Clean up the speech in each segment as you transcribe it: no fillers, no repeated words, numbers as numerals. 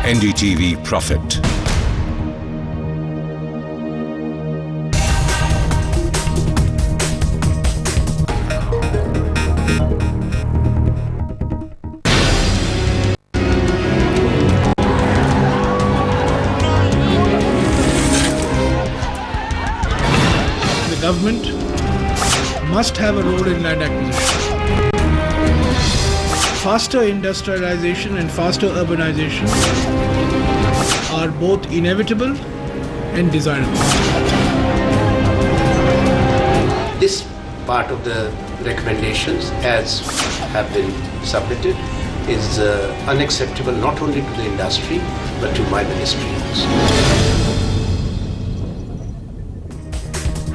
NDTV Profit. The government must have a role in land acquisition. Faster industrialization and faster urbanization are both inevitable and desirable. This part of the recommendations, as have been submitted, is unacceptable not only to the industry but to my ministry also.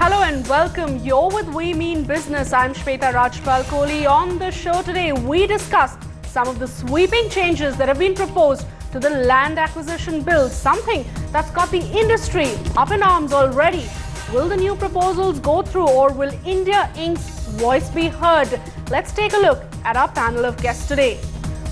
Hello and welcome. You're with We Mean Business. I'm Shweta Rajpal Kohli. On the show today, we discussed some of the sweeping changes that have been proposed to the land acquisition bill, something that's got the industry up in arms already. Will the new proposals go through, or will India Inc.'s voice be heard? Let's take a look at our panel of guests today.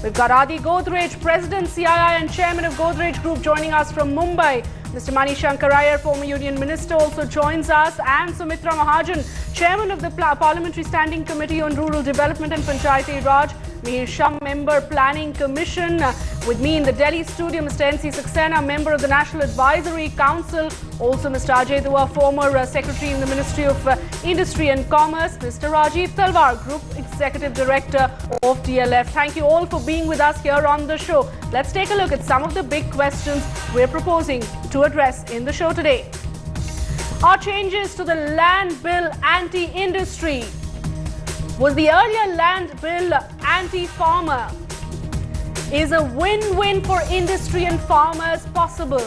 We've got Adi Godrej, President, CII and Chairman of Godrej Group, joining us from Mumbai. Mr. Mani Shankar Iyer, former Union Minister, also joins us, and Sumitra Mahajan, Chairman of the Parliamentary Standing Committee on Rural Development and Panchayati Raj, Mihir Shah, Member, Planning Commission. With me in the Delhi studio, Mr. N.C. Saxena, Member of the National Advisory Council, also Mr. Ajay Dua, former Secretary in the Ministry of Industry and Commerce, Mr. Rajiv Talwar, Group Executive Director of DLF. Thank you all for being with us here on the show. Let's take a look at some of the big questions we're proposing to address in the show today. Are changes to the land bill anti-industry? Was the earlier land bill anti-farmer? Is a win-win for industry and farmers possible?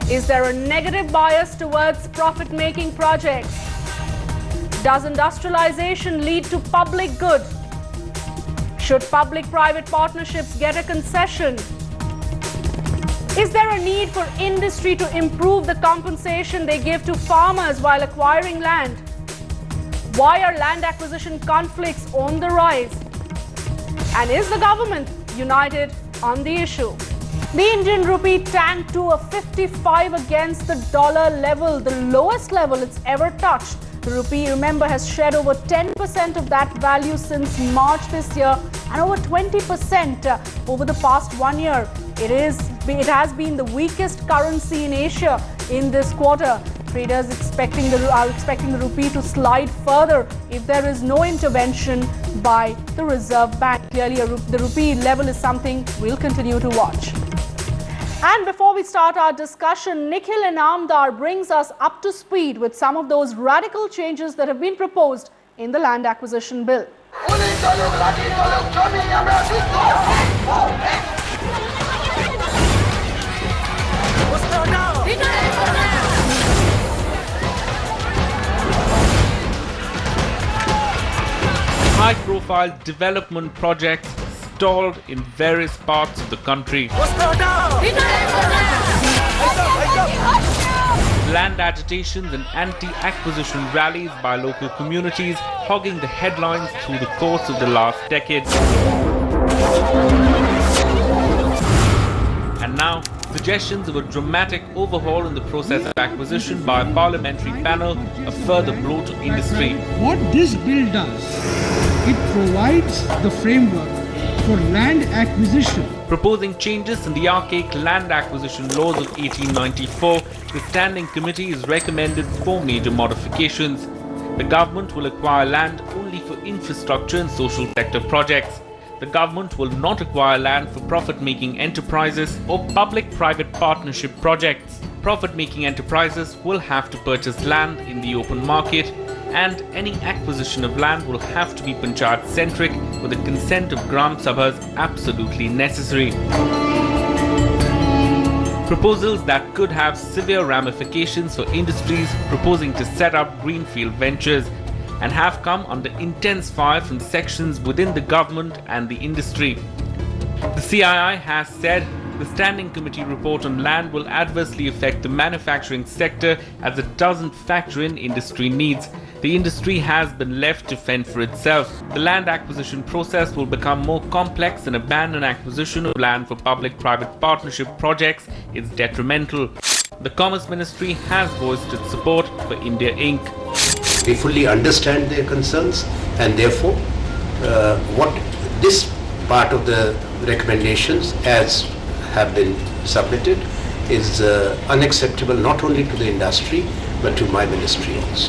Is there a negative bias towards profit-making projects? Does industrialization lead to public good? Should public-private partnerships get a concession? Is there a need for industry to improve the compensation they give to farmers while acquiring land? Why are land acquisition conflicts on the rise? And is the government united on the issue? The Indian rupee tanked to a 55 against the dollar level, the lowest level it's ever touched. The rupee, remember, has shed over 10% of that value since March this year and over 20% over the past 1 year. It has been the weakest currency in Asia in this quarter. Traders are expecting the rupee to slide further if there is no intervention by the Reserve Bank. Clearly, the rupee level is something we'll continue to watch. And before we start our discussion, Nikhil Inamdar brings us up to speed with some of those radical changes that have been proposed in the land acquisition bill. High-profile development projects stalled in various parts of the country. Land agitations and anti-acquisition rallies by local communities hogging the headlines through the course of the last decade. And now, suggestions of a dramatic overhaul in the process of acquisition by a parliamentary panel, a further blow to industry. What this bill does, it provides the framework for land acquisition. Proposing changes in the archaic land acquisition laws of 1894, the Standing Committee has recommended 4 major modifications. The government will acquire land only for infrastructure and social sector projects. The government will not acquire land for profit-making enterprises or public-private partnership projects. Profit-making enterprises will have to purchase land in the open market, and any acquisition of land will have to be panchayat-centric with the consent of Gram Sabhas absolutely necessary. Proposals that could have severe ramifications for industries proposing to set up greenfield ventures and have come under intense fire from sections within the government and the industry. The CII has said the Standing Committee report on land will adversely affect the manufacturing sector as it doesn't factor in industry needs. The industry has been left to fend for itself. The land acquisition process will become more complex, and abandoned acquisition of land for public-private partnership projects is detrimental. The Commerce Ministry has voiced its support for India Inc. We fully understand their concerns, and therefore what this part of the recommendations as have been submitted is unacceptable not only to the industry but to my ministry also.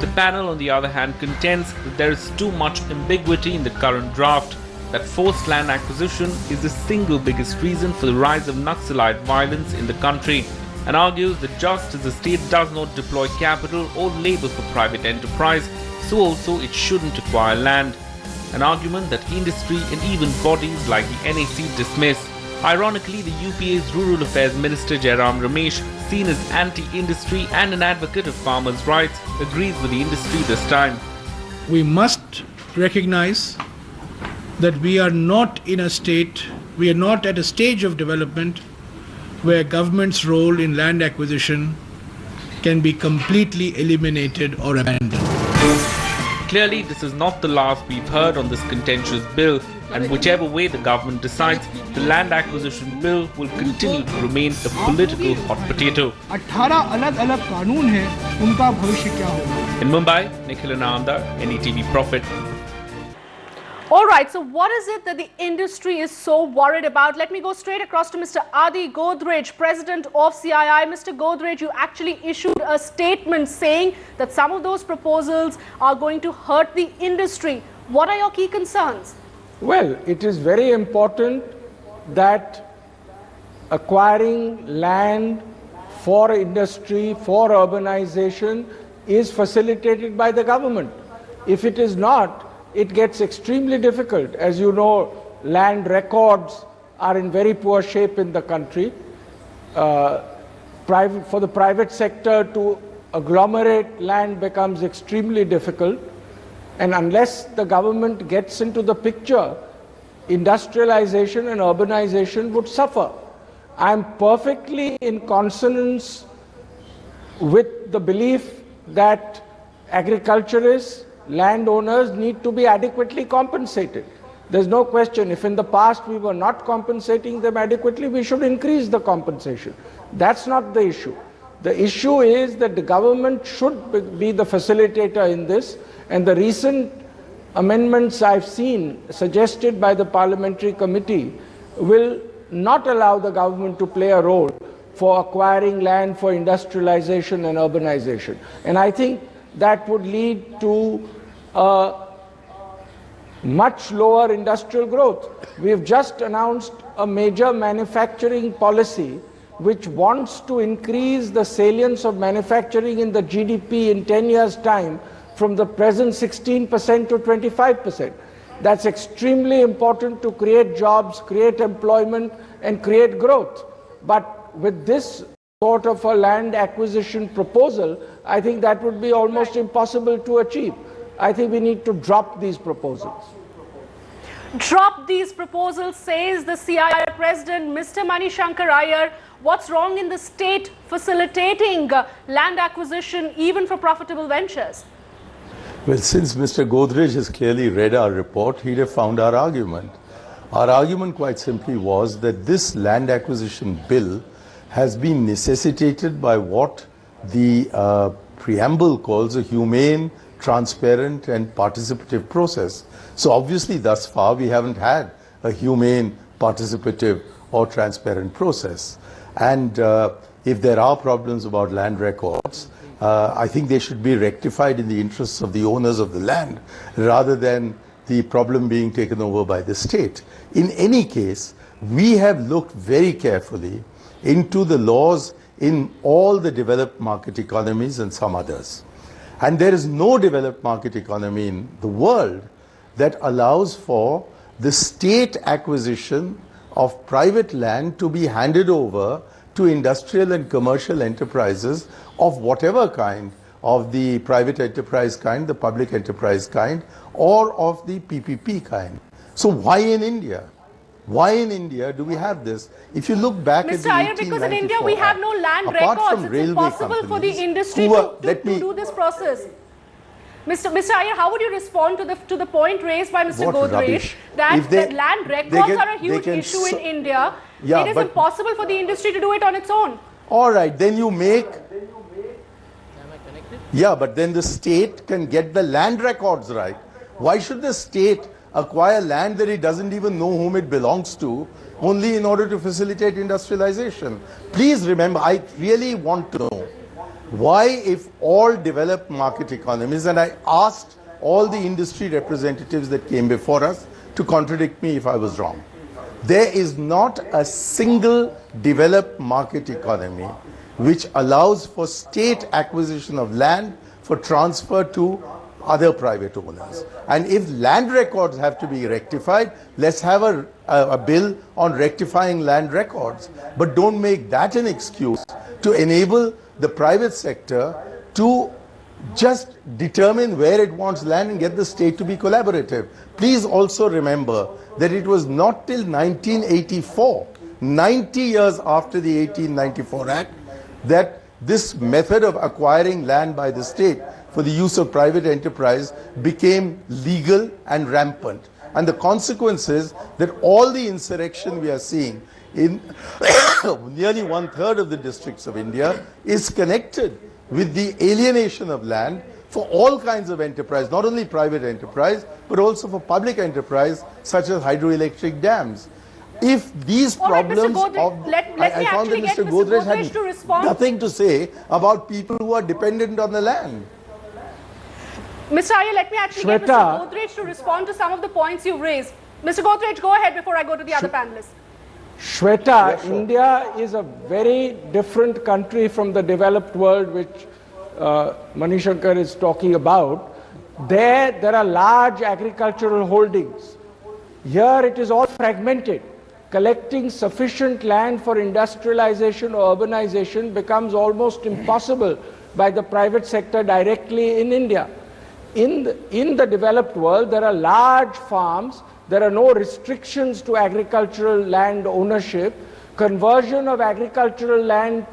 The panel, on the other hand, contends that there is too much ambiguity in the current draft, that forced land acquisition is the single biggest reason for the rise of Naxalite violence in the country, and argues that just as the state does not deploy capital or labor for private enterprise, so also it shouldn't acquire land, an argument that industry and even bodies like the NAC dismiss. Ironically, the UPA's Rural Affairs Minister Jairam Ramesh, seen as anti-industry and an advocate of farmers' rights, agrees with the industry this time. We must recognize that we are not at a stage of development where government's role in land acquisition can be completely eliminated or abandoned. Clearly, this is not the last we've heard on this contentious bill, and whichever way the government decides, the land acquisition bill will continue to remain a political hot potato. 18 अलग-अलग कानून हैं, उनका भविष्य क्या होगा? In Mumbai, Nikhil Ananda, NDTV Profit. Alright, so what is it that the industry is so worried about? Let me go straight across to Mr. Adi Godrej, President of CII. Mr. Godrej, you actually issued a statement saying that some of those proposals are going to hurt the industry. What are your key concerns? Well, it is very important that acquiring land for industry, for urbanization is facilitated by the government. If it is not, it gets extremely difficult. As you know, land records are in very poor shape in the country. For the private sector to agglomerate land becomes extremely difficult. And unless the government gets into the picture, industrialization and urbanization would suffer. I am perfectly in consonance with the belief that agriculturists, landowners need to be adequately compensated. There's no question. If in the past we were not compensating them adequately, we should increase the compensation. That's not the issue. The issue is that the government should be the facilitator in this, and the recent amendments I've seen suggested by the parliamentary committee will not allow the government to play a role for acquiring land for industrialization and urbanization. And I think that would lead to much lower industrial growth. We have just announced a major manufacturing policy which wants to increase the salience of manufacturing in the GDP in 10 years' time from the present 16% to 25%. That's extremely important to create jobs, create employment, and create growth. But with this sort of a land acquisition proposal, I think that would be almost impossible to achieve. I think we need to drop these proposals. Drop these proposals, says the CII President, Mr. Manishankar Iyer. What's wrong in the state facilitating land acquisition even for profitable ventures? Well, since Mr. Godrej has clearly read our report, he'd have found our argument. Our argument quite simply was that this land acquisition bill has been necessitated by what the preamble calls a humane, transparent and participative process. So obviously thus far we haven't had a humane, participative or transparent process. And if there are problems about land records, I think they should be rectified in the interests of the owners of the land rather than the problem being taken over by the state. In any case, we have looked very carefully into the laws in all the developed market economies and some others. And there is no developed market economy in the world that allows for the state acquisition of private land to be handed over to industrial and commercial enterprises of whatever kind, of the private enterprise kind, the public enterprise kind, or of the PPP kind. So why in India? Why in India do we have this? If you look back at the Mr. Iyer, because in India we have no land records. It's impossible for the industry to do this process. Mr. Iyer, how would you respond to the point raised by Mr. Godrej that land records are a huge issue in India? Yeah, it is impossible for the industry to do it on its own. All right, then you make... Yeah, but then the state can get the land records right. Why should the state acquire land that it doesn't even know whom it belongs to, only in order to facilitate industrialization? Please remember, I really want to know why, if all developed market economies, and I asked all the industry representatives that came before us to contradict me if I was wrong, there is not a single developed market economy which allows for state acquisition of land for transfer to other private owners. And if land records have to be rectified, let's have a bill on rectifying land records. But don't make that an excuse to enable the private sector to just determine where it wants land and get the state to be collaborative. Please also remember that it was not till 1984, 90 years after the 1894 Act, that this method of acquiring land by the state for the use of private enterprise became legal and rampant. And the consequence is that all the insurrection we are seeing in nearly 1/3 of the districts of India is connected with the alienation of land for all kinds of enterprise, not only private enterprise, but also for public enterprise, such as hydroelectric dams. If these problems I found that Mr. Godrej had nothing to say about people who are dependent on the land. Mr. Iyer, let me actually get Mr. Godrej to respond to some of the points you raised. Mr. Godrej, go ahead before I go to the other panelists. Shweta, India is a very different country from the developed world which Manishankar is talking about. There are large agricultural holdings. Here it is all fragmented. Collecting sufficient land for industrialization or urbanization becomes almost impossible by the private sector directly in India. In the developed world, there are large farms. There are no restrictions to agricultural land ownership. Conversion of agricultural land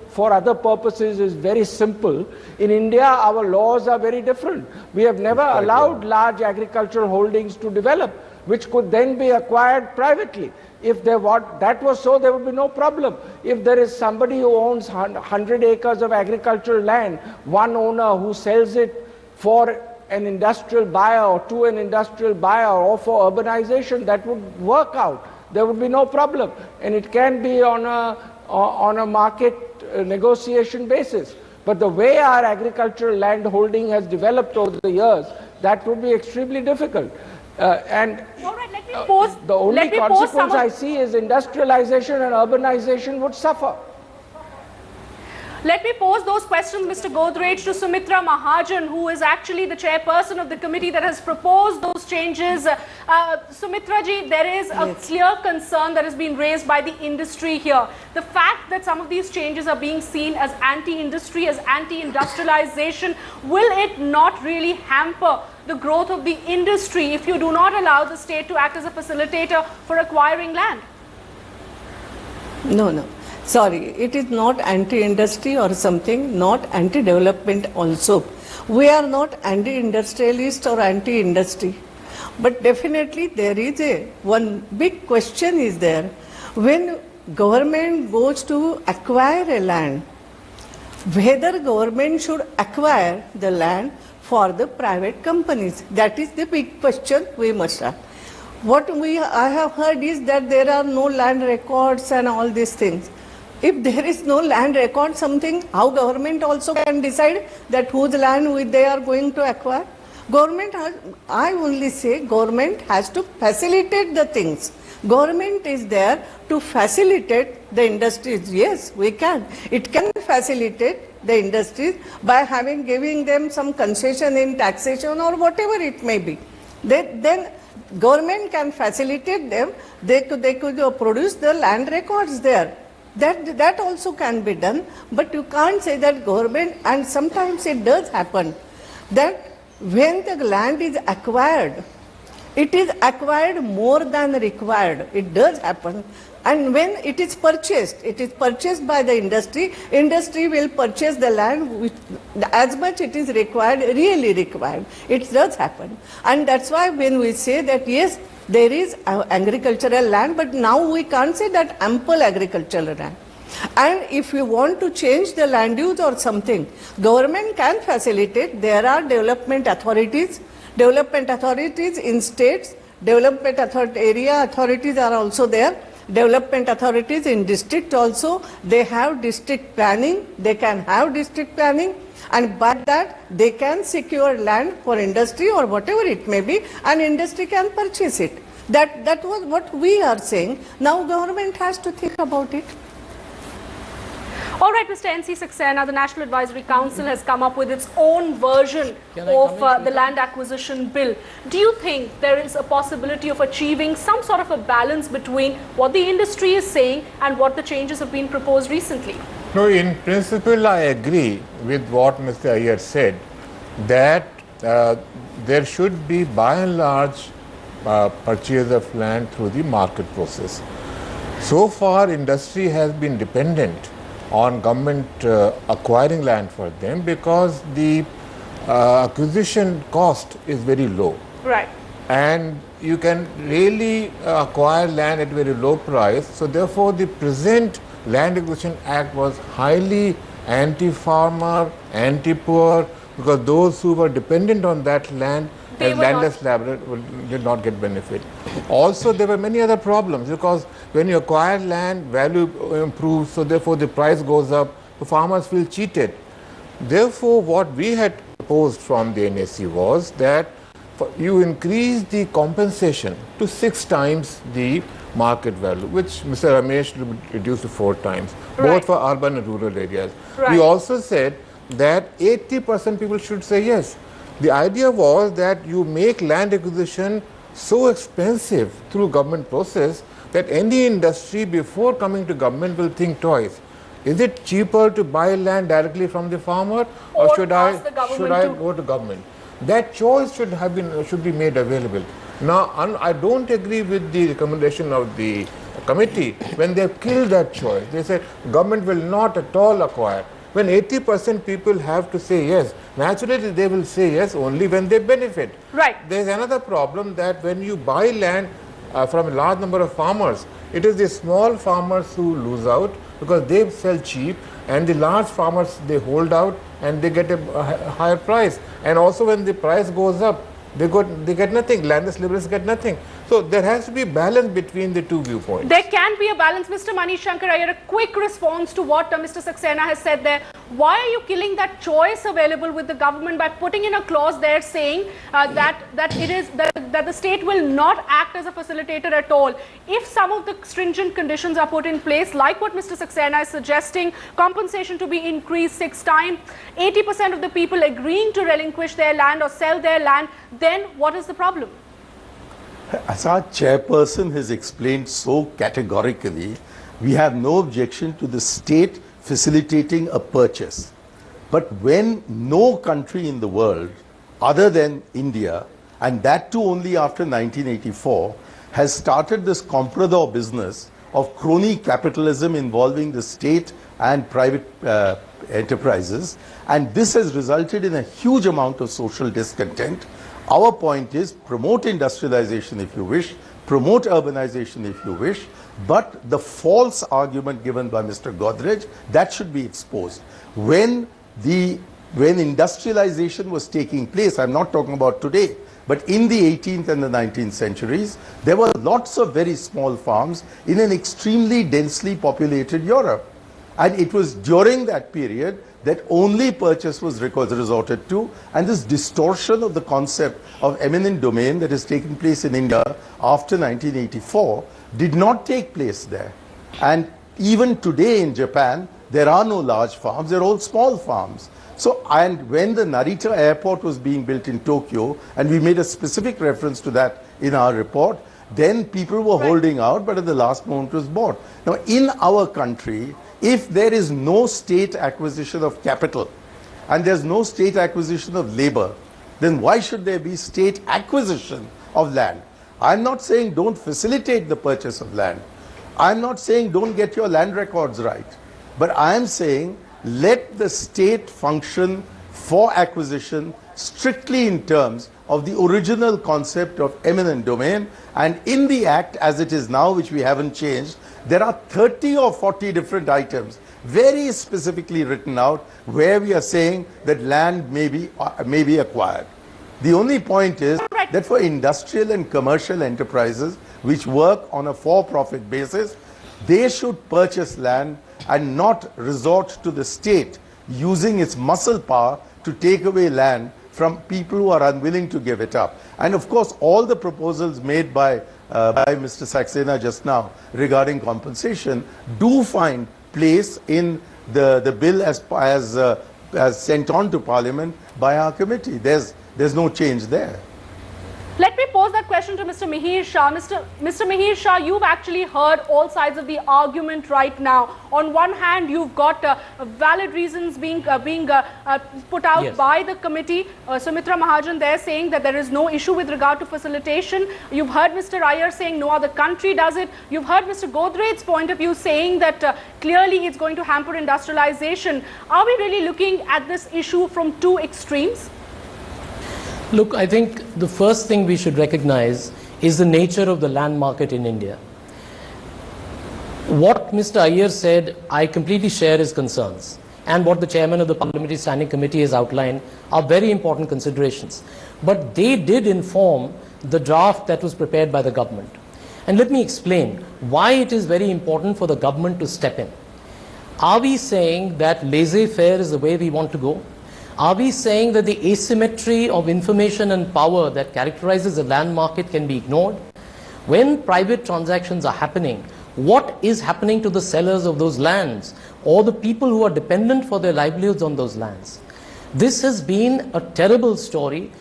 for other purposes is very simple. In India, our laws are very different. We have never allowed large agricultural holdings to develop, which could then be acquired privately. If that was so, there would be no problem. If there is somebody who owns 100 acres of agricultural land, one owner who sells it for an industrial buyer or to an industrial buyer or for urbanization, that would work out. There would be no problem. And it can be on a market negotiation basis. But the way our agricultural land holding has developed over the years, that would be extremely difficult. All right, let me pose, the only consequence I see is industrialization and urbanization would suffer. Let me pose those questions, Mr. Godrej, to Sumitra Mahajan, who is actually the chairperson of the committee that has proposed those changes. Sumitra ji, there is a clear concern that has been raised by the industry here. The fact that some of these changes are being seen as anti-industry, as anti-industrialization, will it not really hamper the growth of the industry if you do not allow the state to act as a facilitator for acquiring land? No. Sorry, it is not anti-industry or something, not anti-development also. We are not anti-industrialist or anti-industry. But definitely there is one big question is there. When government goes to acquire a land, whether government should acquire the land for the private companies. That is the big question we must ask. What I have heard is that there are no land records and all these things. If there is no land record something, how government also can decide that whose land they are going to acquire? Government has, I only say government has to facilitate the things. Government is there to facilitate the industries. Yes, we can. It can facilitate the industries by giving them some concession in taxation or whatever it may be. Then government can facilitate them. They could produce the land records there. That also can be done, but you can't say that government, and sometimes it does happen, that when the land is acquired, It is acquired more than required. It does happen. And when it is purchased by the industry. Industry will purchase the land which, as much it is required, really required. It does happen. And that's why when we say that yes, there is agricultural land, but now we can't say that ample agricultural land. And if you want to change the land use or something, government can facilitate. There are development authorities in states, area authorities are also there. Development authorities in district also, they have district planning, they can have district planning, and by that they can secure land for industry or whatever it may be, and industry can purchase it. That was what we are saying. Now government has to think about it. All right, Mr. N.C. Saxena, the National Advisory Council has come up with its own version of the land acquisition bill. Do you think there is a possibility of achieving some sort of a balance between what the industry is saying and what the changes have been proposed recently? No, in principle, I agree with what Mr. Iyer said, that there should be by and large purchase of land through the market process. So far, industry has been dependent on government acquiring land for them because the acquisition cost is very low. Right. And you can really acquire land at very low price. So therefore, the present Land Acquisition Act was highly anti-farmer, anti-poor, because those who were dependent on that land as landless laborer did not get benefit. Also, there were many other problems because when you acquire land, value improves, so therefore the price goes up, the farmers feel cheated. Therefore, what we had proposed from the NAC was that you increase the compensation to 6 times the market value, which Mr. Ramesh reduced to 4 times, both for urban and rural areas. We also said that 80% people should say yes. The idea was that you make land acquisition so expensive through government process that any industry before coming to government will think twice. Is it cheaper to buy land directly from the farmer or should I go to government? That choice should be made available. Now, I don't agree with the recommendation of the committee when they have killed that choice. They said government will not at all acquire. When 80% people have to say yes, naturally they will say yes only when they benefit. Right. There is another problem that when you buy land from a large number of farmers, it is the small farmers who lose out because they sell cheap, and the large farmers, they hold out and they get a higher price. And also when the price goes up, they get nothing. Landless laborers get nothing. So there has to be balance between the two viewpoints. There can be a balance. Mr. Manish Shankar Iyer, a quick response to what Mr. Saxena has said there. Why are you killing that choice available with the government by putting in a clause there saying that the state will not act as a facilitator at all? If some of the stringent conditions are put in place, like what Mr. Saxena is suggesting, compensation to be increased 6 times, 80% of the people agreeing to relinquish their land or sell their land, then what is the problem? As our chairperson has explained so categorically, we have no objection to the state facilitating a purchase. But when no country in the world, other than India, and that too only after 1984, has started this comprador business of crony capitalism involving the state and private enterprises, and this has resulted in a huge amount of social discontent. Our point is promote industrialization if you wish, promote urbanization if you wish, but the false argument given by Mr. Godrej, that should be exposed. When industrialization was taking place, I'm not talking about today, but in the 18th and the 19th centuries, there were lots of very small farms in an extremely densely populated Europe. And it was during that period that only purchase was resorted to, and this distortion of the concept of eminent domain that has taken place in India after 1984 did not take place there. And even today in Japan, there are no large farms, they're all small farms. So, and when the Narita airport was being built in Tokyo, and we made a specific reference to that in our report, then people were holding out, but at the last moment was bought. Now, in our country, if there is no state acquisition of capital and there's no state acquisition of labor, then why should there be state acquisition of land. I'm not saying don't facilitate the purchase of land. I'm not saying don't get your land records right. But I'm saying let the state function for acquisition strictly in terms of the original concept of eminent domain. And in the Act as it is now, which we haven't changed, there are 30 or 40 different items very specifically written out where we are saying that land may be acquired. The only point is that for industrial and commercial enterprises which work on a for-profit basis, they should purchase land and not resort to the state using its muscle power to take away land from people who are unwilling to give it up. And of course, all the proposals made by Mr. Saxena just now regarding compensation do find place in the bill as sent on to Parliament by our committee. There's no change there. Let me pose that question to Mr. Mihir Shah. Mr. Mihir Shah, you've actually heard all sides of the argument right now. On one hand, you've got valid reasons being put out by the committee. Sumitra Mahajan there saying that there is no issue with regard to facilitation. You've heard Mr. Iyer saying no other country does it. You've heard Mr. Godrej's point of view saying that clearly it's going to hamper industrialization. Are we really looking at this issue from two extremes? Look, I think the first thing we should recognize is the nature of the land market in India. What Mr. Iyer said, I completely share his concerns. And what the chairman of the Parliamentary Standing Committee has outlined are very important considerations. But they did inform the draft that was prepared by the government. And let me explain why it is very important for the government to step in. Are we saying that laissez-faire is the way we want to go? Are we saying that the asymmetry of information and power that characterizes the land market can be ignored? When private transactions are happening, what is happening to the sellers of those lands or the people who are dependent for their livelihoods on those lands? This has been a terrible story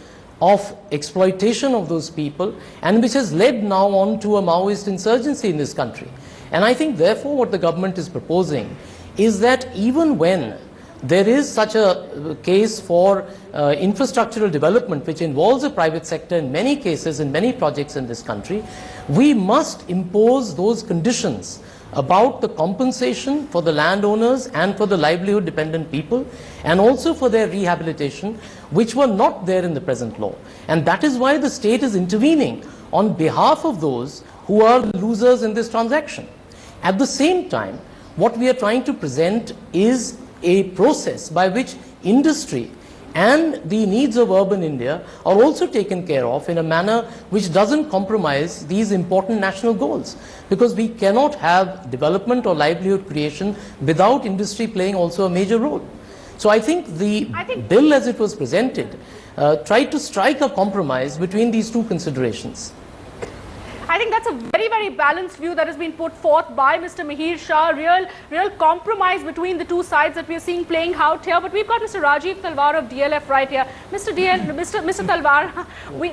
of exploitation of those people and which has led now on to a Maoist insurgency in this country. And I think therefore what the government is proposing is that even when there is such a case for infrastructural development which involves the private sector in many cases, in many projects in this country, we must impose those conditions about the compensation for the landowners and for the livelihood dependent people and also for their rehabilitation, which were not there in the present law. And that is why the state is intervening on behalf of those who are losers in this transaction. At the same time, what we are trying to present is a process by which industry and the needs of urban India are also taken care of in a manner which doesn't compromise these important national goals. Because we cannot have development or livelihood creation without industry playing also a major role. So I think the bill as it was presented tried to strike a compromise between these two considerations. I think that's a very, very balanced view that has been put forth by Mr. Mihir Shah. Real compromise between the two sides that we are seeing playing out here. But we've got Mr. Rajiv Talwar of DLF right here. Mr. Talwar,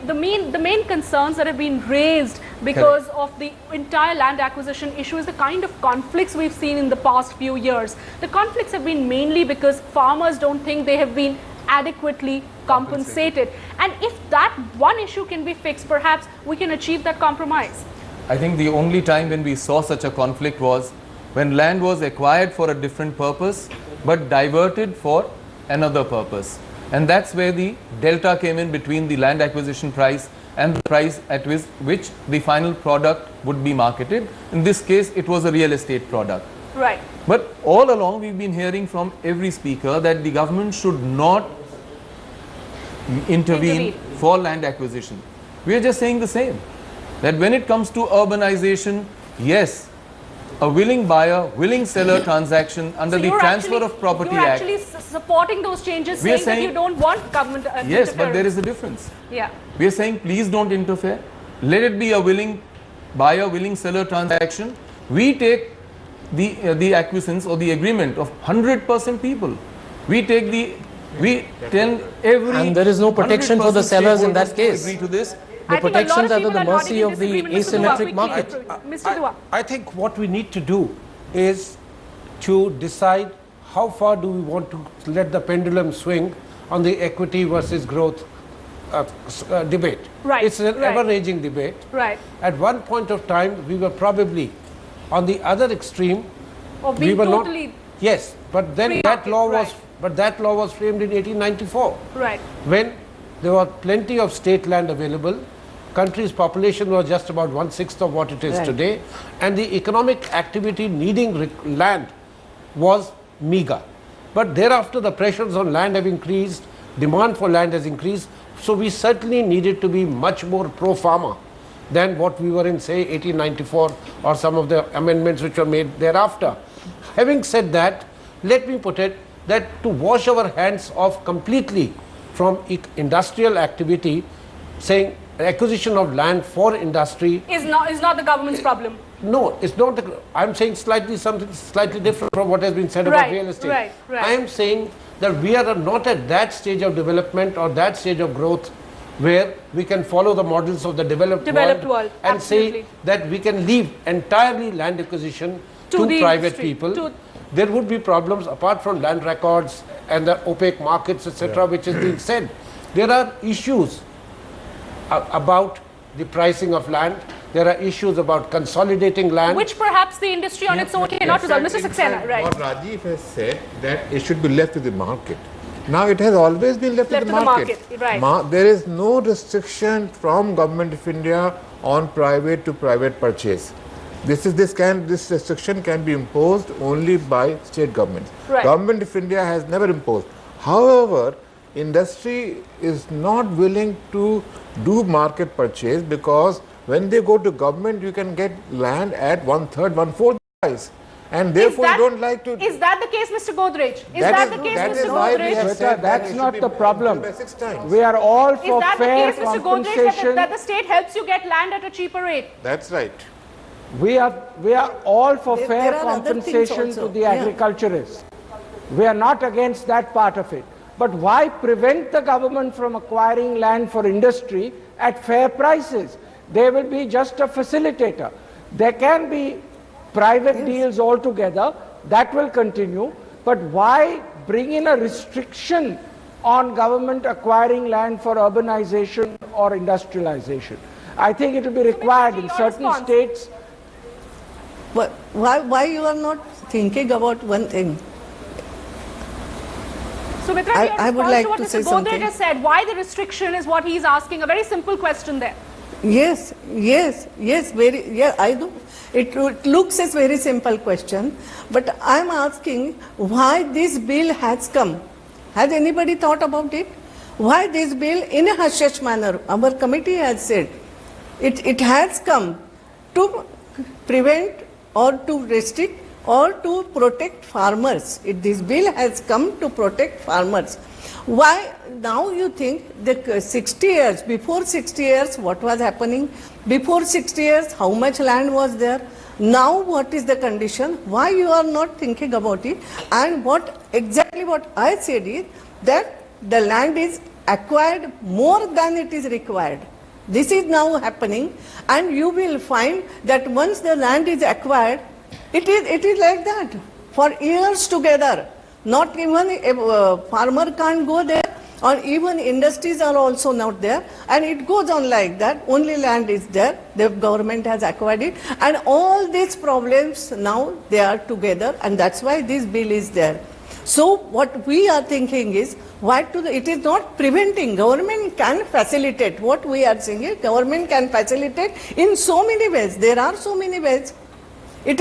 the main concerns that have been raised because of the entire land acquisition issue is the kind of conflicts we've seen in the past few years. The conflicts have been mainly because farmers don't think they have been adequately compensated. And if that one issue can be fixed, perhaps we can achieve that compromise. I think the only time when we saw such a conflict was when land was acquired for a different purpose but diverted for another purpose. And that's where the delta came in between the land acquisition price and the price at which the final product would be marketed. In this case, it was a real estate product. Right. But all along we've been hearing from every speaker that the government should not intervene for land acquisition. We are just saying the same. That when it comes to urbanization, yes, a willing buyer, willing seller transaction under the Transfer of Property Act. You're actually supporting those changes, saying that you don't want government yes, but there is a difference. Yeah. We are saying please don't interfere. Let it be a willing buyer, willing seller transaction. We take the acquiescence or the agreement of 100% people. We tell every... And there is no protection for the sellers in that case. Agree to this. The protections are at the mercy of the asymmetric market. Mr. Dua. I think what we need to do is to decide how far do we want to let the pendulum swing on the equity versus growth debate. Right. It's an ever-raging debate. Right. At one point of time, we were probably on the other extreme. Or being totally. Yes, but then that law was, framed in 1894. Right. When there was plenty of state land available, country's population was just about 1/6 of what it is today, and the economic activity needing land was meager. But thereafter, the pressures on land have increased, demand for land has increased, so we certainly needed to be much more pro-farmer than what we were in, say, 1894 or some of the amendments which were made thereafter. Having said that, let me put it that to wash our hands off completely from industrial activity, saying acquisition of land for industry is not the government's problem. No, it's not. I'm saying something slightly different from what has been said about real estate. Right. I am saying that we are not at that stage of development or that stage of growth where we can follow the models of the developed world and say that we can leave entirely land acquisition to private people. There would be problems apart from land records and the opaque markets, etc., which is being said. There are issues about the pricing of land. There are issues about consolidating land, which perhaps the industry on its own cannot resolve. Mr. Saxena, right? What Rajiv has said, that it should be left to the market. Now it has always been left to the market. Right. There is no restriction from Government of India on private to private purchase. This restriction can be imposed only by state governments. Right. Government of India has never imposed. However, industry is not willing to do market purchase, because when they go to government, you can get land at 1/3, 1/4 price, and therefore you don't like to. Is that the case, Mr. Godrej? Is that the case, Mr. Godrej? That's not the problem. We are all for fair compensation. Is that the case, Mr. Godrej, that the state helps you get land at a cheaper rate? That's right. We are all for fair compensation to the agriculturists. We are not against that part of it. But why prevent the government from acquiring land for industry at fair prices? They will be just a facilitator. There can be private deals altogether, that will continue, but why bring in a restriction on government acquiring land for urbanization or industrialization? I think it will be required in certain states. But why you are not thinking about one thing? So, Mitra, I would like to what say Mr. something. Godrej has said, why the restriction is what he's asking. A very simple question there. Yes, I do. It looks as very simple question, but I'm asking why this bill has come. Has anybody thought about it? Why this bill in a hush-hush manner? Our committee has said it has come to prevent or to restrict or to protect farmers. This bill has come to protect farmers. Why now you think that 60 years, before 60 years, what was happening? Before 60 years, how much land was there? Now what is the condition? Why you are not thinking about it? And exactly what I said is that the land is acquired more than it is required. This is now happening, and you will find that once the land is acquired, it is like that for years together. Not even a farmer can't go there, or even industries are also not there, and it goes on like that. Only land is there, the government has acquired it, and all these problems now they are together, and that's why this bill is there. So what we are thinking is, it is not preventing. Government can facilitate. What we are saying is, government can facilitate in so many ways. There are so many ways. It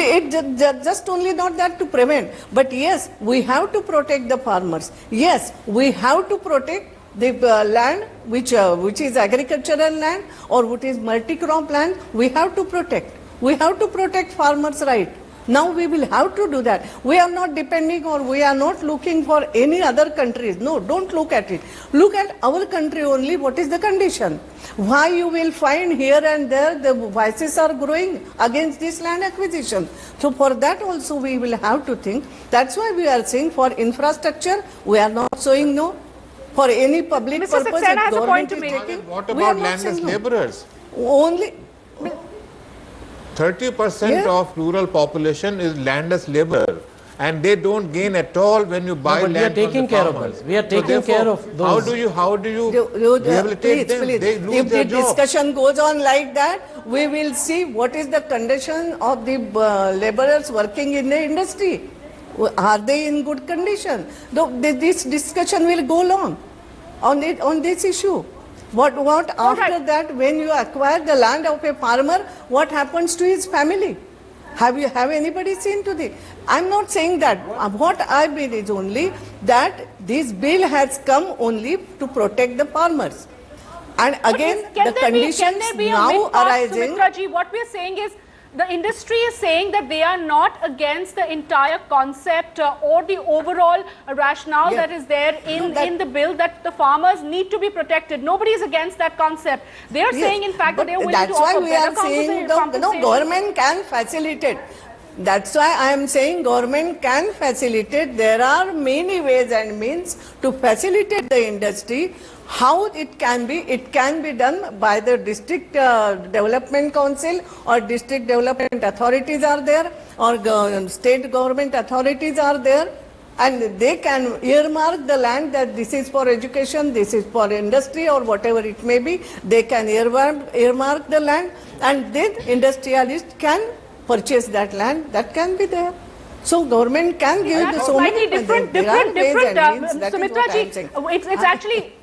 just only not that to prevent, but yes, we have to protect the farmers. Yes, we have to protect the land which is agricultural land or which is multi-crop land. We have to protect. We have to protect farmers' right. Now we will have to do that. We are not depending, or we are not looking for any other countries. No, don't look at it. Look at our country only. What is the condition? Why you will find here and there the voices are growing against this land acquisition. So for that also we will have to think. That's why we are saying for infrastructure we are not saying no. For any public Mr. purpose, Saxena has a point to make. What about landless laborers? Only 30% of rural population is landless labor, and they don't gain at all when you buy land. We are taking care of them. We are taking care of those. How do you rehabilitate them? Please. They lose If their the job. discussion goes on like that, we will see what is the condition of the laborers working in the industry. Are they in good condition? This discussion will go long on this issue. What after that, when you acquire the land of a farmer, what happens to his family? Have anybody seen to this? I'm not saying that. What I mean is only that this bill has come only to protect the farmers. And again, the conditions now arising. Sumitraji, what we are saying is, the industry is saying that they are not against the entire concept or the overall rationale that is there in the bill, that the farmers need to be protected. Nobody is against that concept. They are saying, in fact, that they are willing to offer better compensation. That's why we are saying government can facilitate. That's why I am saying government can facilitate. There are many ways and means to facilitate the industry. How it can be done by the district development council, or district development authorities are there, or state government authorities are there, and they can earmark the land that this is for education, this is for industry, or whatever it may be. They can earmark the land, and then industrialists can purchase that land. That can be there. So government can give so many different Sumitraji, it's actually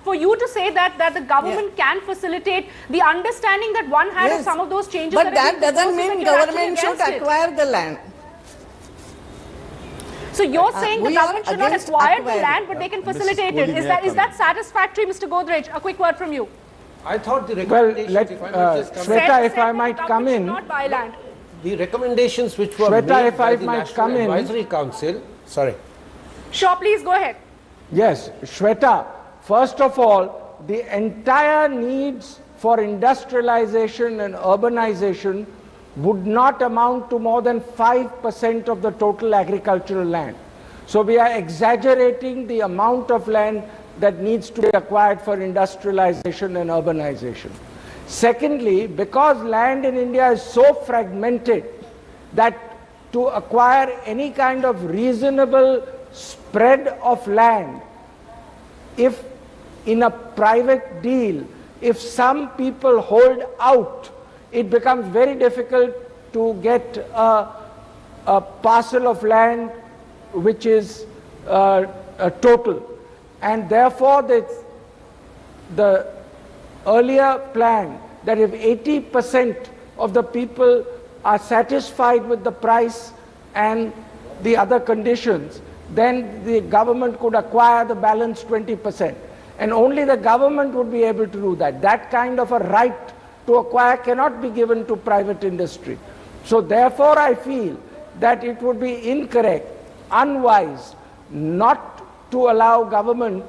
for you to say that the government can facilitate the understanding that one had of some of those changes. But that doesn't mean government should acquire the land. So you're saying the government should not acquire the land, but they can facilitate it. Is that satisfactory, Mr. Godrej? A quick word from you. I thought the recommendations, Shweta, if I might come in. Not buy land. The recommendations which were made by the National Advisory Council. Sorry. Sure, please go ahead. Yes, Shweta. First of all, the entire needs for industrialization and urbanization would not amount to more than 5% of the total agricultural land. So we are exaggerating the amount of land that needs to be acquired for industrialization and urbanization. Secondly, because land in India is so fragmented that to acquire any kind of reasonable spread of land, if in a private deal, if some people hold out, it becomes very difficult to get a parcel of land which is total. And therefore, the earlier plan that if 80% of the people are satisfied with the price and the other conditions, then the government could acquire the balance 20%. And only the government would be able to do that. That kind of a right to acquire cannot be given to private industry. So therefore, I feel that it would be incorrect, unwise, not to allow government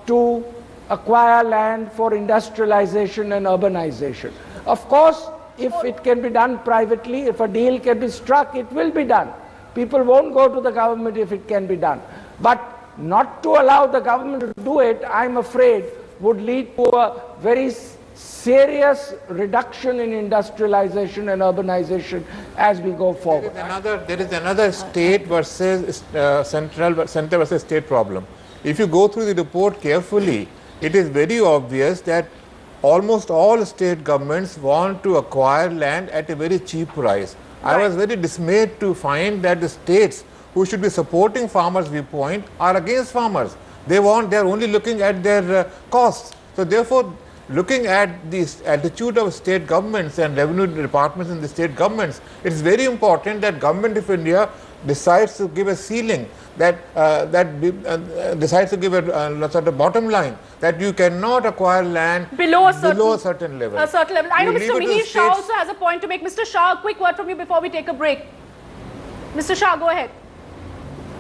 to acquire land for industrialization and urbanization. Of course, if it can be done privately, if a deal can be struck, it will be done. People won't go to the government if it can be done. But not to allow the government to do it, I'm afraid, would lead to a very serious reduction in industrialization and urbanization as we go forward. There is another state versus center versus state problem. If you go through the report carefully, it is very obvious that almost all state governments want to acquire land at a very cheap price. Right. I was very dismayed to find that the states who should be supporting farmers' viewpoint are against farmers. They are only looking at their costs. So therefore, looking at the attitude of state governments and revenue departments in the state governments, it is very important that Government of India decides to give a ceiling, decides to give a sort of bottom line, that you cannot acquire land below a certain level. I know Mr. Mihir Shah also has a point to make. Mr. Shah, a quick word from you before we take a break. Mr. Shah, go ahead.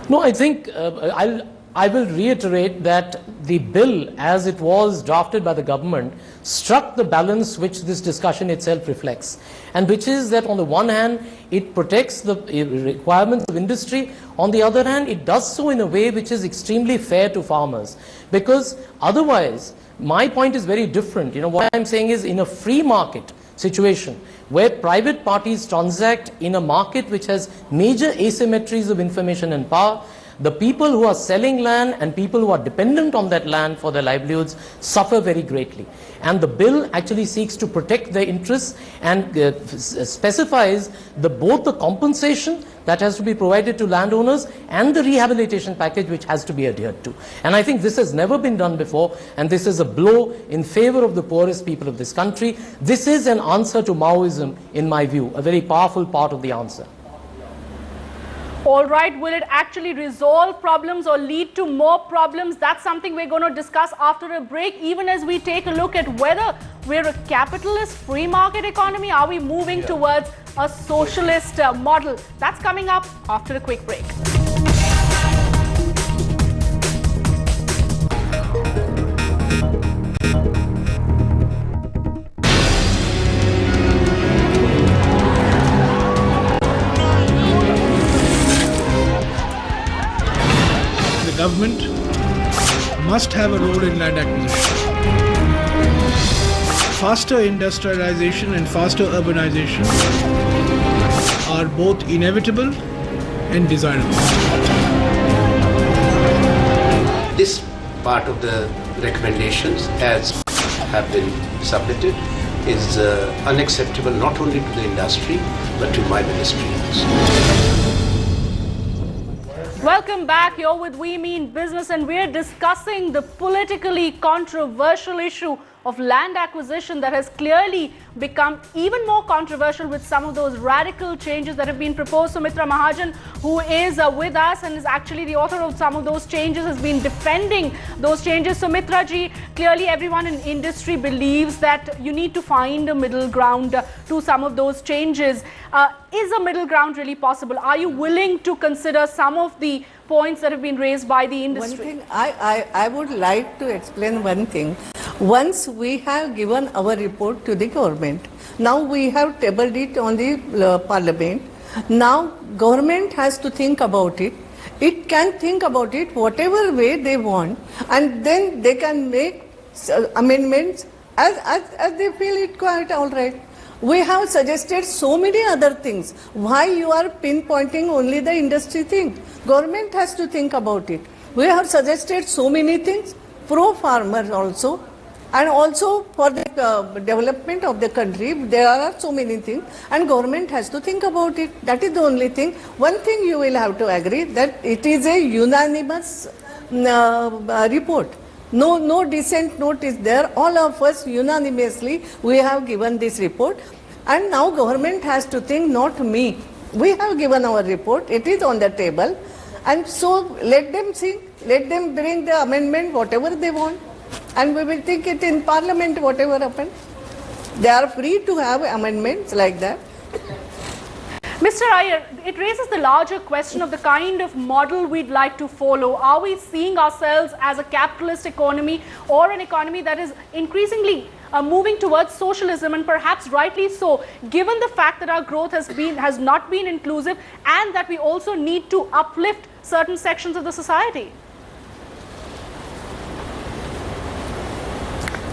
No, I think I will reiterate that the bill as it was drafted by the government struck the balance which this discussion itself reflects, and which is that on the one hand it protects the requirements of industry, on the other hand it does so in a way which is extremely fair to farmers, because otherwise my point is very different. What I'm saying is, in a free market situation where private parties transact in a market which has major asymmetries of information and power, the people who are selling land and people who are dependent on that land for their livelihoods suffer very greatly. And the bill actually seeks to protect their interests and specifies both the compensation that has to be provided to landowners and the rehabilitation package which has to be adhered to. And I think this has never been done before, and this is a blow in favor of the poorest people of this country. This is an answer to Maoism, in my view, a very powerful part of the answer. All right, will it actually resolve problems or lead to more problems? That's something we're going to discuss after a break, even as we take a look at whether we're a capitalist free market economy. Are we moving towards a socialist model? That's coming up after a quick break. Government must have a role in land acquisition. Faster industrialization and faster urbanization are both inevitable and desirable. This part of the recommendations, as have been submitted, is unacceptable not only to the industry but to my ministry also. Welcome back. You're with We Mean Business, and we're discussing the politically controversial issue of land acquisition that has clearly become even more controversial with some of those radical changes that have been proposed. Sumitra Mahajan, who is with us and is actually the author of some of those changes, has been defending those changes. Sumitra ji, clearly everyone in industry believes that you need to find a middle ground to some of those changes. Is a middle ground really possible? Are you willing to consider some of the points that have been raised by the industry? One thing, I would like to explain one thing. Once we have given our report to the government, now we have tabled it on the parliament. Now government has to think about it. It can think about it whatever way they want, and then they can make amendments as they feel it quite all right. We have suggested so many other things. Why you are pinpointing only the industry thing? Government has to think about it. We have suggested so many things, pro-farmer also, and also for the development of the country. There are so many things, and government has to think about it. That is the only thing. One thing you will have to agree, that it is a unanimous report. No dissent note is there. All of us unanimously we have given this report, and now government has to think, not me. We have given our report, it is on the table, and so let them see, let them bring the amendment whatever they want, and we will think it in parliament whatever happens. They are free to have amendments like that. Mr. Iyer, it raises the larger question of the kind of model we'd like to follow. Are we seeing ourselves as a capitalist economy or an economy that is increasingly moving towards socialism, and perhaps rightly so, given the fact that our growth has not been inclusive and that we also need to uplift certain sections of the society?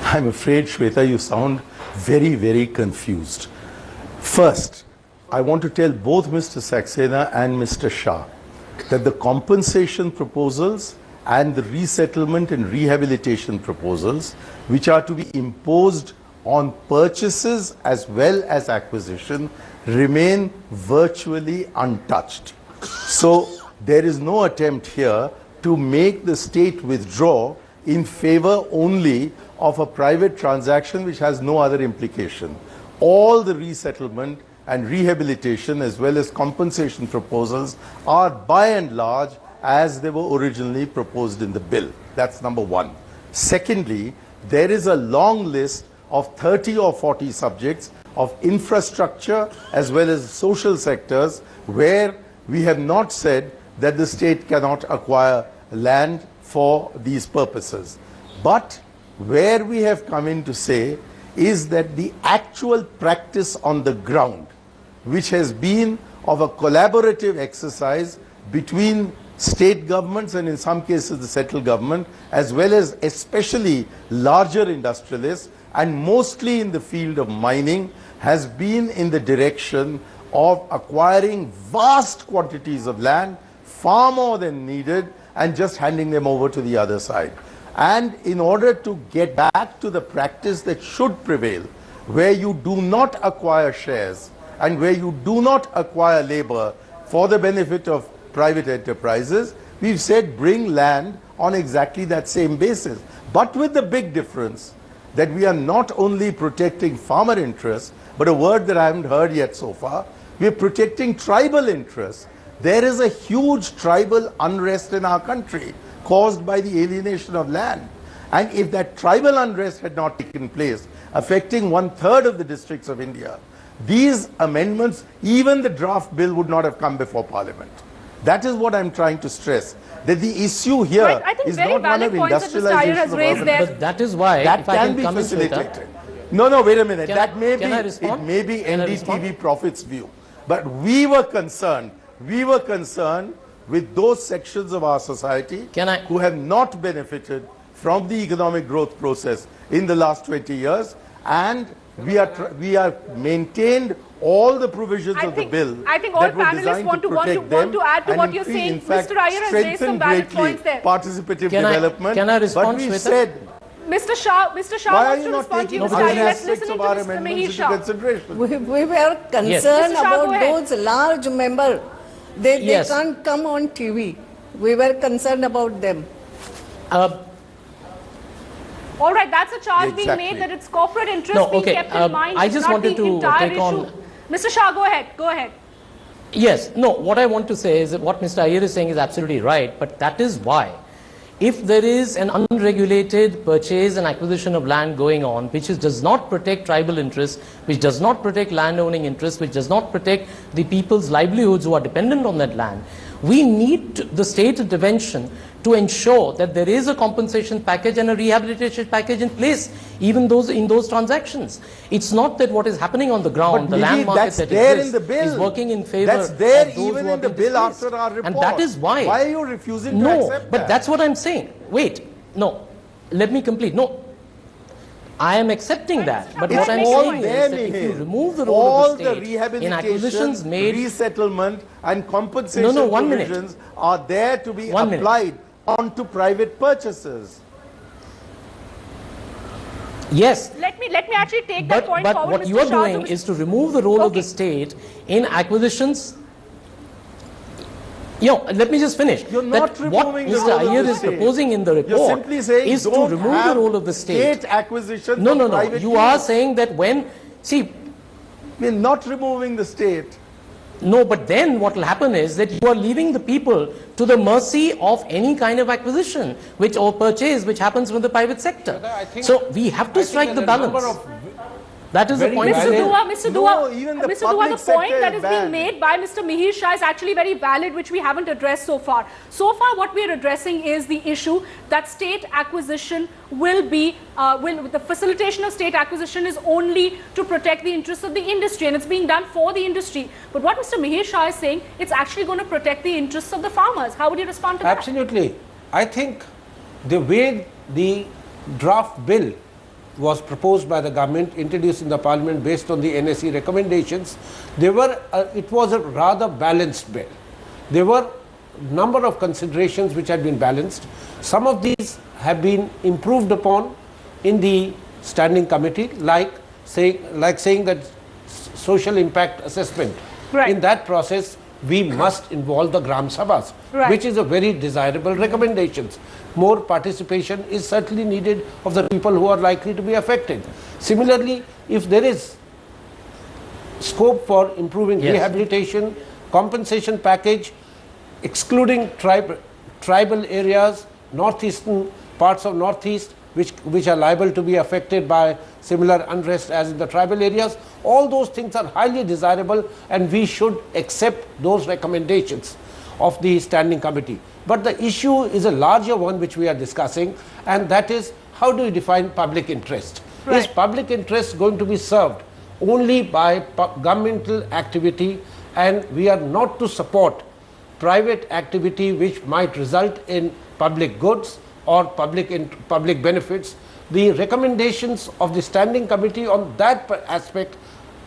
I'm afraid, Shweta, you sound very, very confused. First, I want to tell both Mr. Saxena and Mr. Shah that the compensation proposals and the resettlement and rehabilitation proposals, which are to be imposed on purchases as well as acquisition, remain virtually untouched. So there is no attempt here to make the state withdraw in favor only of a private transaction which has no other implication. All the resettlement and rehabilitation as well as compensation proposals are by and large as they were originally proposed in the bill. That's number one. Secondly, there is a long list of 30 or 40 subjects of infrastructure as well as social sectors where we have not said that the state cannot acquire land for these purposes. But where we have come in to say is that the actual practice on the ground, which has been of a collaborative exercise between state governments and in some cases the central government, as well as especially larger industrialists, and mostly in the field of mining, has been in the direction of acquiring vast quantities of land, far more than needed, and just handing them over to the other side. And in order to get back to the practice that should prevail, where you do not acquire shares and where you do not acquire labor for the benefit of private enterprises, we've said bring land on exactly that same basis. But with the big difference that we are not only protecting farmer interests, but a word that I haven't heard yet so far, we are protecting tribal interests. There is a huge tribal unrest in our country caused by the alienation of land. And if that tribal unrest had not taken place, affecting 1/3 of the districts of India, these amendments, even the draft bill, would not have come before Parliament. That is what I'm trying to stress. That the issue here is not one of industrialization of urban. But that is why that can be facilitated. No, wait a minute. That may be, it may be NDTV Profit's view. But we were concerned with those sections of our society who have not benefited from the economic growth process in the last 20 years, and we are maintained all the provisions of the bill. I think all panelists want to add to what you're saying. Mr. Iyer has raised some valid points there. Participative development. Can I respond, but we Shweta? said, Mr. Shah wants to respond to you. Mr. Iyer, let's listen to Mr. Mihir Shah. We were concerned about those large members. They can't come on TV. We were concerned about them. All right, that's a charge being made that it's corporate interest being kept in mind. I just wanted to take on. Mr. Shah, go ahead. Yes, no, what I want to say is that what Mr. Iyer is saying is absolutely right, but that is why, if there is an unregulated purchase and acquisition of land going on, which does not protect tribal interests, which does not protect landowning interests, which does not protect the people's livelihoods who are dependent on that land, we need the state intervention to ensure that there is a compensation package and a rehabilitation package in place, even in those transactions. It's not that what is happening on the ground, the land market that exists, is working in favor that's there of those even who in the bill after our report. And that is why. Why are you refusing to accept that? But that's what I'm saying. Wait, no, let me complete. No, I am accepting that. But what I'm saying is that if you remove the role of the state in acquisitions made, resettlement and compensation provisions are there to be applied onto private purchases. Yes. Let me actually take that point forward. But what you are doing is to remove the role of the state in acquisitions. Let me just finish. You're not removing the role Mr. Iyer of the is state. proposing in the report You're simply saying is to remove the role of the state. State acquisition. No. You are saying that we're not removing the state. No, but then what will happen is that you are leaving the people to the mercy of any kind of acquisition or purchase which happens from the private sector. So we have to strike the balance. That is the point. Mr. Dua, the point that is being made by Mr. Mihir Shah is actually very valid, which we haven't addressed so far. So far, what we are addressing is the issue that state acquisition the facilitation of state acquisition is only to protect the interests of the industry, and it's being done for the industry. But what Mr. Mihir Shah is saying, it's actually going to protect the interests of the farmers. How would you respond to that? Absolutely. I think the way the draft bill was proposed by the government, introduced in the parliament based on the NSE recommendations, it was a rather balanced bill. There were a number of considerations which had been balanced. Some of these have been improved upon in the standing committee, like saying that social impact assessment. In that process, we must involve the Gram Sabhas, which is a very desirable recommendation. More participation is certainly needed of the people who are likely to be affected. Similarly, if there is scope for improving rehabilitation, compensation package, excluding tribal areas, northeastern parts of northeast, which are liable to be affected by similar unrest as in the tribal areas, all those things are highly desirable, and we should accept those recommendations of the standing committee. But the issue is a larger one which we are discussing, and that is, how do you define public interest? Is public interest going to be served only by governmental activity, and we are not to support private activity which might result in public goods or public benefits, The recommendations of the standing committee on that aspect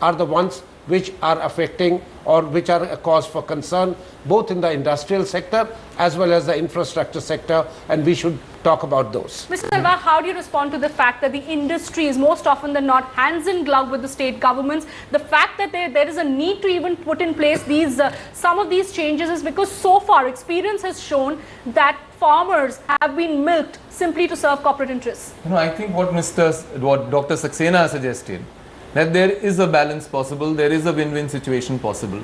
are the ones which are affecting or which are a cause for concern both in the industrial sector as well as the infrastructure sector, and we should talk about those. Mr. Talwar, how do you respond to the fact that the industry is most often than not hands in glove with the state governments? The fact that there is a need to even put in place these some of these changes is because so far experience has shown that farmers have been milked simply to serve corporate interests. I think what Dr. Saxena suggested, that there is a balance possible, there is a win-win situation possible.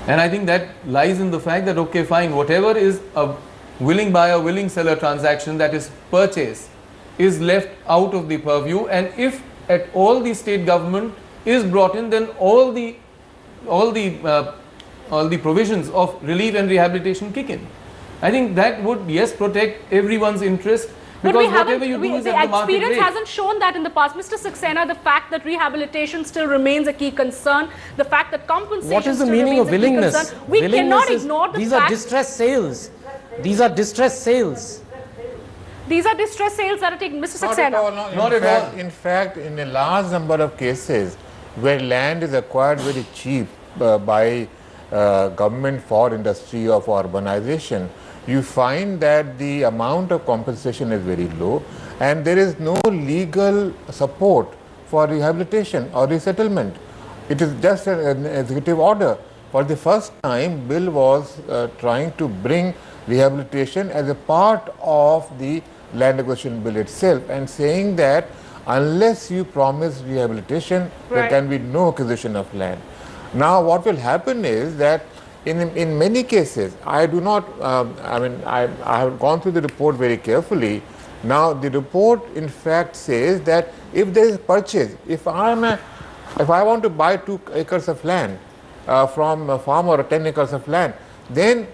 And I think that lies in the fact that, okay, fine, whatever is a willing buyer, willing seller transaction that is purchase is left out of the purview, and if at all the state government is brought in, then all the provisions of relief and rehabilitation kick in. I think that would, yes, protect everyone's interest. Because whatever you do is at the market rate. Experience hasn't shown that in the past. Mr. Saxena, the fact that rehabilitation still remains a key concern, the fact that compensation what is the meaning of willingness? We cannot ignore the fact. These are distress sales. These are distress sales. These are distress sales that are taken. Mr. Saxena. Not at all. In fact, in a large number of cases where land is acquired very cheap by government for industry or for urbanization, you find that the amount of compensation is very low and there is no legal support for rehabilitation or resettlement. It is just an executive order. For the first time, Bill was trying to bring rehabilitation as a part of the land acquisition bill itself and saying that unless you promise rehabilitation, there can be no acquisition of land. Now, what will happen is that in many cases, I do not, I have gone through the report very carefully. Now, the report in fact says that if there is a purchase, if I want to buy 2 acres of land from a farmer or 10 acres of land, then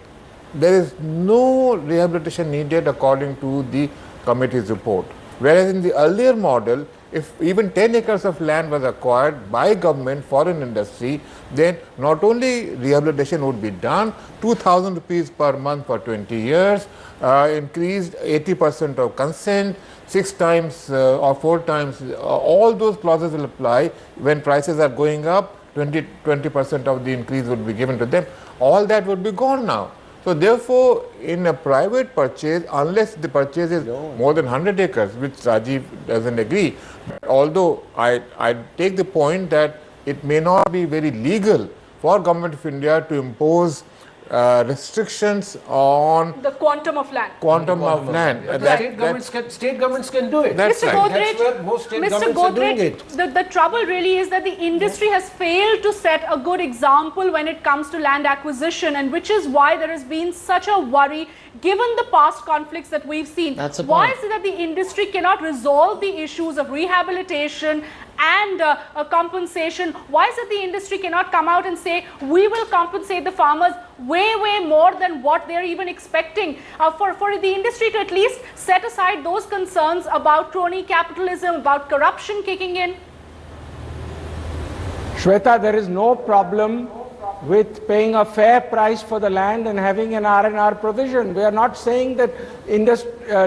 there is no rehabilitation needed according to the committee's report. Whereas in the earlier model, if even 10 acres of land was acquired by government for an industry, then not only rehabilitation would be done, 2,000 rupees per month for 20 years, increased 80% of consent, 6 times or 4 times, all those clauses will apply. When prices are going up, 20% of the increase would be given to them. All that would be gone now. So therefore, in a private purchase, unless the purchase is more than 100 acres, which Rajiv doesn't agree, although I take the point that it may not be very legal for Government of India to impose restrictions on the quantum of land. State governments can do it. Mr. Godrej, That's where most state governments are doing it. The trouble really is that the industry has failed to set a good example when it comes to land acquisition, and which is why there has been such a worry given the past conflicts that we've seen. Why is it that the industry cannot resolve the issues of rehabilitation and compensation? Why is it the industry cannot come out and say, we will compensate the farmers way more than what they're even expecting? For the industry to at least set aside those concerns about crony capitalism, about corruption kicking in. Shweta, there is no problem with paying a fair price for the land and having an R&R provision. We are not saying that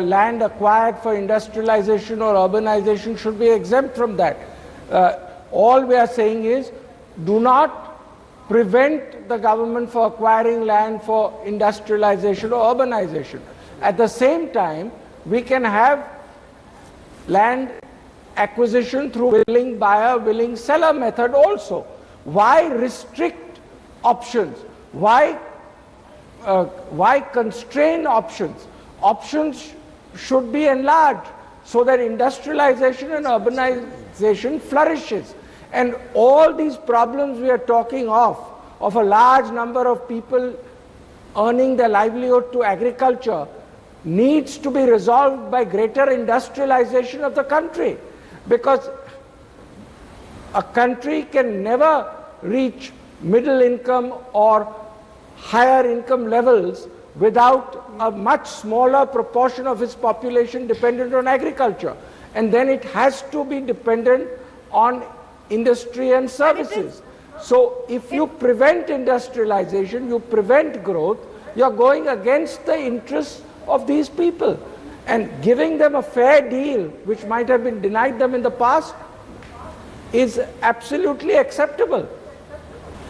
land acquired for industrialization or urbanization should be exempt from that. All we are saying is, do not prevent the government from acquiring land for industrialization or urbanization. At the same time, we can have land acquisition through willing buyer, willing seller method also. Why restrict options? Why constrain options? Options should be enlarged so that industrialization and urbanization flourishes. And all these problems we are talking of a large number of people earning their livelihood to agriculture, needs to be resolved by greater industrialization of the country. Because a country can never reach middle income or higher income levels without a much smaller proportion of its population dependent on agriculture. And then it has to be dependent on industry and services. So if you prevent industrialization, you prevent growth, you're going against the interests of these people. and giving them a fair deal, which might have been denied them in the past, is absolutely acceptable.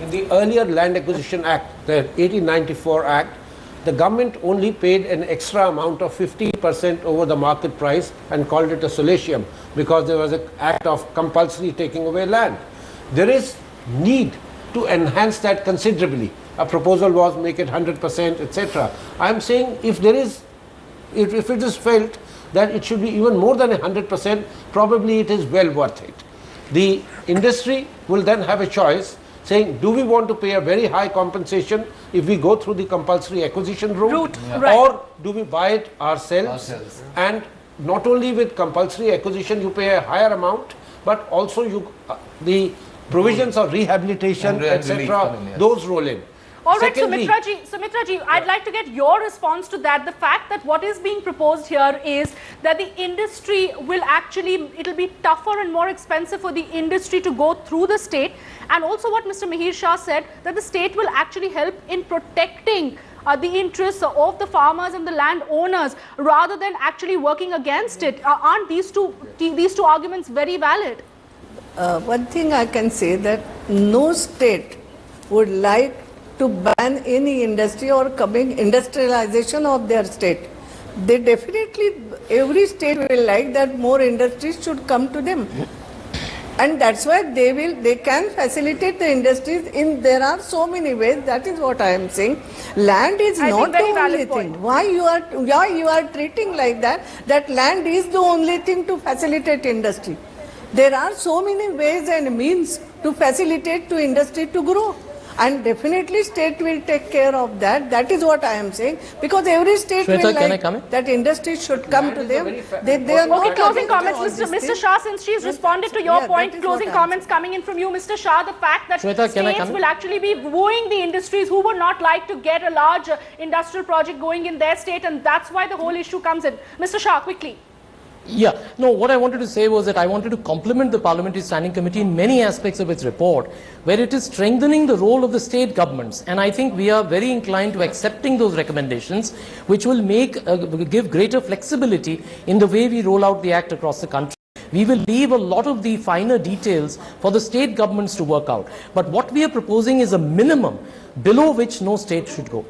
In the earlier Land Acquisition Act, the 1894 Act, the government only paid an extra amount of 50% over the market price and called it a solatium because there was an act of compulsory taking away land. There is need to enhance that considerably. A proposal was make it 100%, etc. I am saying if there is, if it is felt that it should be even more than 100%, probably it is well worth it. The industry will then have a choice saying, do we want to pay a very high compensation if we go through the compulsory acquisition route, or do we buy it ourselves? And not only with compulsory acquisition you pay a higher amount, but also you the provisions of rehabilitation, etc., those roll in. All right, Sumitraji, I'd like to get your response to that. The fact that what is being proposed here is that the industry will actually, it'll be tougher and more expensive for the industry to go through the state. And also what Mr. Mihir Shah said, that the state will actually help in protecting the interests of the farmers and the landowners rather than actually working against it. Aren't these two arguments very valid? One thing I can say, that no state would like to ban any industry or coming industrialization of their state. They definitely, every state will like that more industries should come to them. And that's why they can facilitate the industries in, there are so many ways. That is what I am saying. Land is not the only thing. Why you are treating like that land is the only thing to facilitate industry. There are so many ways and means to facilitate to industry to grow. And definitely state will take care of that. That is what I am saying. Because every state will like that industry should come to them. They are okay, closing comments. Mr. Shah, since she's responded to your point, closing comments coming in from you, Mr. Shah, the fact that states will actually be wooing the industries who would not like to get a large industrial project going in their state, and that's why the whole issue comes in. Mr. Shah, quickly. Yeah, no, what I wanted to say was that I wanted to compliment the Parliamentary Standing Committee in many aspects of its report, where it is strengthening the role of the state governments. And I think we are very inclined to accepting those recommendations, which will give greater flexibility in the way we roll out the Act across the country. We will leave a lot of the finer details for the state governments to work out. But what we are proposing is a minimum below which no state should go.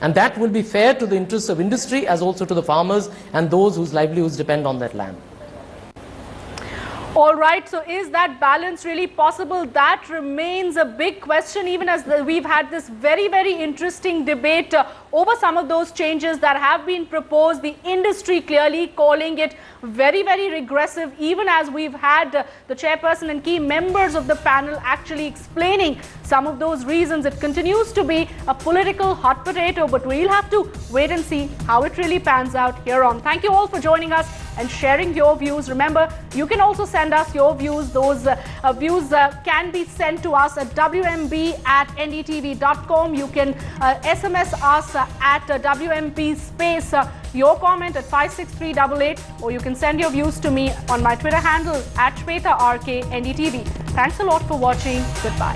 And that will be fair to the interests of industry as also to the farmers and those whose livelihoods depend on that land. All right, so is that balance really possible? That remains a big question, even as we've had this very, very interesting debate over some of those changes that have been proposed. The industry clearly calling it very, very regressive, even as we've had the chairperson and key members of the panel actually explaining some of those reasons. It continues to be a political hot potato, but we'll have to wait and see how it really pans out here on. Thank you all for joining us and sharing your views. Remember, you can also send us your views. Those views can be sent to us at wmb@ndtv.com. You can SMS us at WMB space your comment at 56388, or you can send your views to me on my Twitter handle at ShwetaRK NDTV. Thanks a lot for watching. Goodbye.